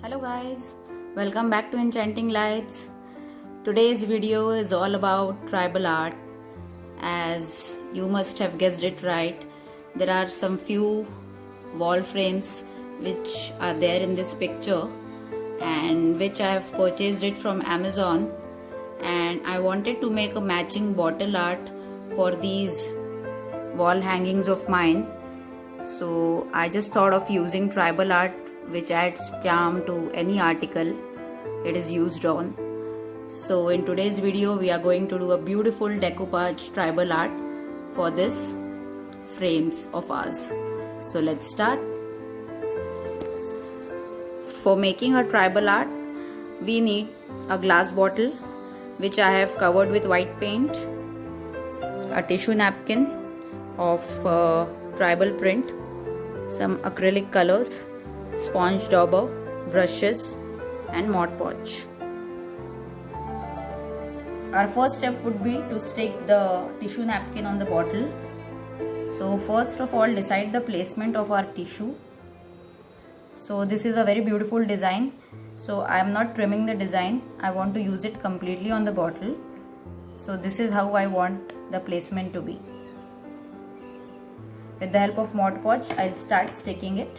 Hello guys, welcome back to Enchanting Lights. Today's video is all about tribal art. As you must have guessed it right, there are some few wall frames which are there in this picture and which I have purchased it from Amazon, and I wanted to make a matching bottle art for these wall hangings of mine. So I just thought of using tribal art which adds charm to any article it is used on. So in today's video we are going to do a beautiful decoupage tribal art for this frames of ours. So let's start. For making a tribal art we need a glass bottle which I have covered with white paint, a tissue napkin of tribal print, some acrylic colors, sponge dauber, brushes and Mod Podge. Our first step would be to stick the tissue napkin on the bottle. So first of all, decide the placement of our tissue. So this is a very beautiful design, so I am not trimming the design. I want to use it completely on the bottle. So this is how I want the placement to be. With the help of Mod Podge, I'll start sticking it.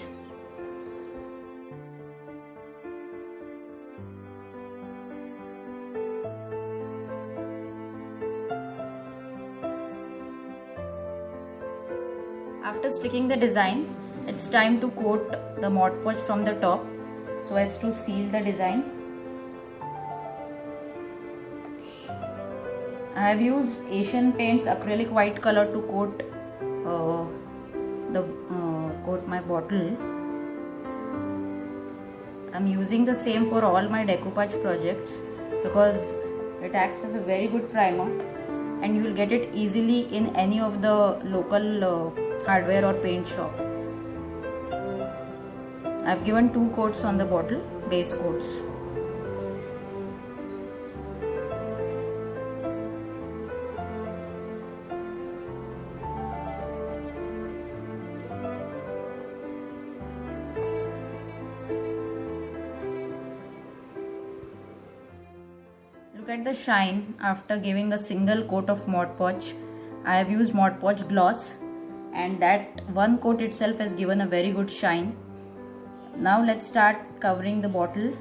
After sticking the design, it's time to coat the Mod Podge from the top so as to seal the design. I have used Asian Paints acrylic white color to coat my bottle. I'm using the same for all my decoupage projects because it acts as a very good primer and you will get it easily in any of the local hardware or paint shop. I've given 2 coats on the bottle, base coats. Look at the shine after giving a single coat of Mod Podge. I have used Mod Podge gloss and that one coat itself has given a very good shine. Now let's start covering the bottle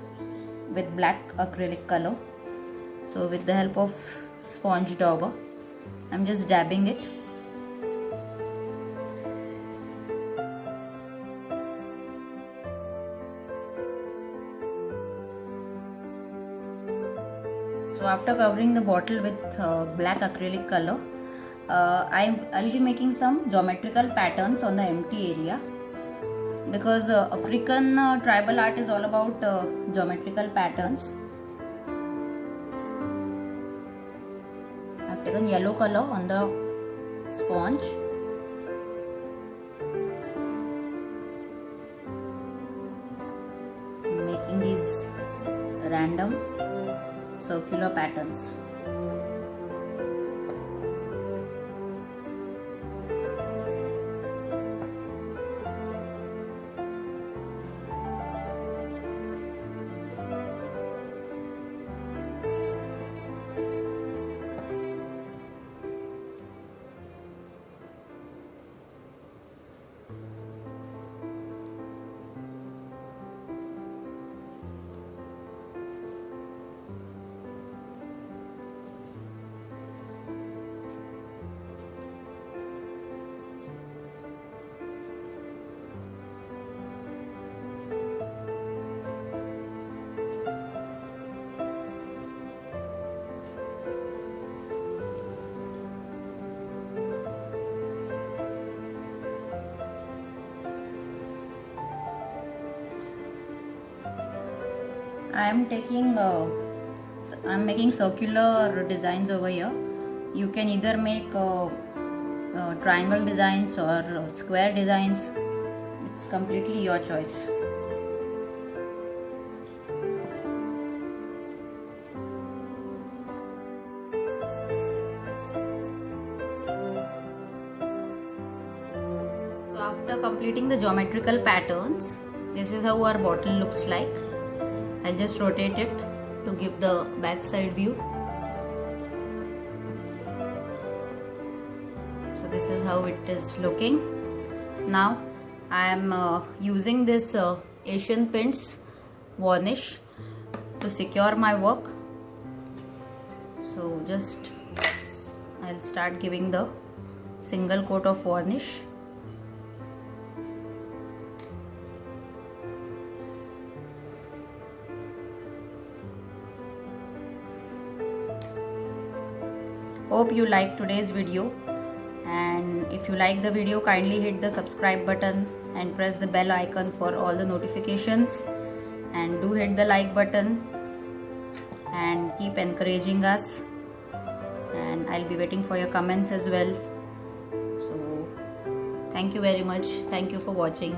with black acrylic color. So with the help of sponge dauber, I'm just dabbing it. So after covering the bottle with black acrylic color, I'll be making some geometrical patterns on the empty area because African tribal art is all about geometrical patterns. I've taken yellow color on the sponge. I'm making these random circular patterns. I'm making circular designs over here. You can either make triangle designs or square designs. It's completely your choice. So after completing the geometrical patterns, this is how our bottle looks like. I'll just rotate it to give the back side view. So this is how it is looking. Now I am using this Asian Paints varnish to secure my work. So just I'll start giving the single coat of varnish. Hope you liked today's video, and if you like the video, kindly hit the subscribe button and press the bell icon for all the notifications, and do hit the like button and keep encouraging us, and I'll be waiting for your comments as well. So thank you very much. Thank you for watching.